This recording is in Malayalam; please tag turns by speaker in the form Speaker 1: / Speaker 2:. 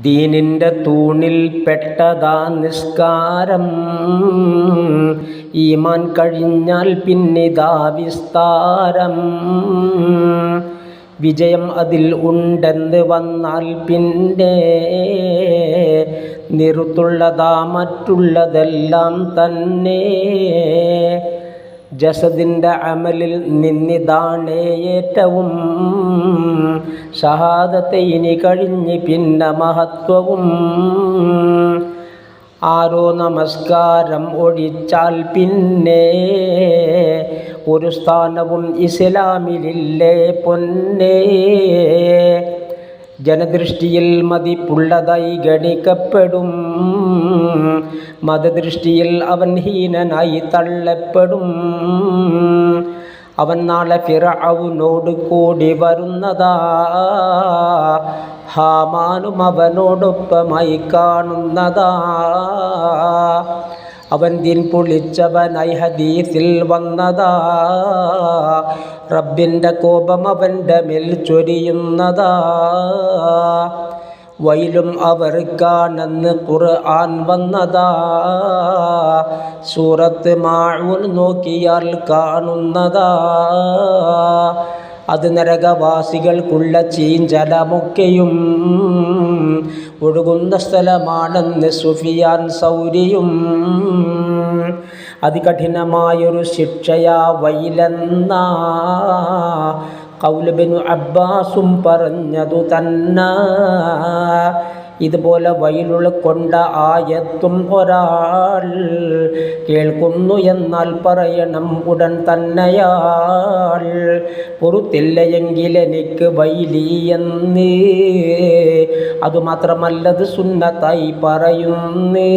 Speaker 1: ദീനിൻ്റെ തൂണിൽ പെട്ടതാ നിസ്കാരം. ഈമാൻ കഴിഞ്ഞാൽ പിന്നിതാ വിസ്താരം. വിജയം അതിൽ ഉണ്ടെന്ന് വന്നാൽ പിന്നെ നിറുത്തുള്ളതാ മറ്റുള്ളതെല്ലാം തന്നെ. ജസദിൻ്റെ അമലിൽ നിന്നിതാണ് ഏറ്റവും ഷഹാദത്തൈനി കഴിഞ്ഞ് പിന്നെ മഹത്വവും. ആരോ നമസ്കാരം ഒഴിച്ചാൽ പിന്നെ ഒരു സ്ഥാനവും ഇസ്ലാമിലില്ലേ പൊന്നേ. ജനദൃഷ്ടിയിൽ മതിപ്പുള്ളതായി ഗണിക്കപ്പെടും, മതദൃഷ്ടിയിൽ അവൻ ഹീനനായി തള്ളപ്പെടും. അവൻ നാളെ ഫിർഔനോട് കൂടി വരുന്നതാ, ഹാമാനും അവനോടൊപ്പമായി കാണുന്നതാ. അവൻ ദിൻ പൊളിച്ചവനായി ഹദീസിൽ വന്നതാ, റബ്ബിൻ്റെ കോപം അവൻ്റെ മേൽ ചൊരിയുന്നതാ. വൈലും അവർക്കാണെന്ന് ഖുർആൻ വന്നതാ, സൂറത്ത് മാഊൻ നോക്കിയാൽ കാണുന്നതാ. അത് നരകവാസികൾക്കുള്ള ചീഞ്ചലമൊക്കെയും ഒഴുകുന്ന സ്ഥലമാണെന്ന് സുഫിയാൻ സൗരിയും. അതികഠിനമായൊരു ശിക്ഷയാ വൈലെന്ന ഖൗൽ ഇബ്നു അബ്ബാസും പറഞ്ഞതു തന്നെ. ഇതുപോലെ വൈലുൾ കൊണ്ട ആയത്തും ഒരാൾ കേൾക്കുന്നു എന്നാൽ പറയണം ഉടൻ തന്നെയാൾ. പൊറുത്തില്ല എങ്കിലെനിക്ക് വൈലിയെന്ന്, അതുമാത്രമല്ലത് സുന്നത്തായി പറയുന്നേ.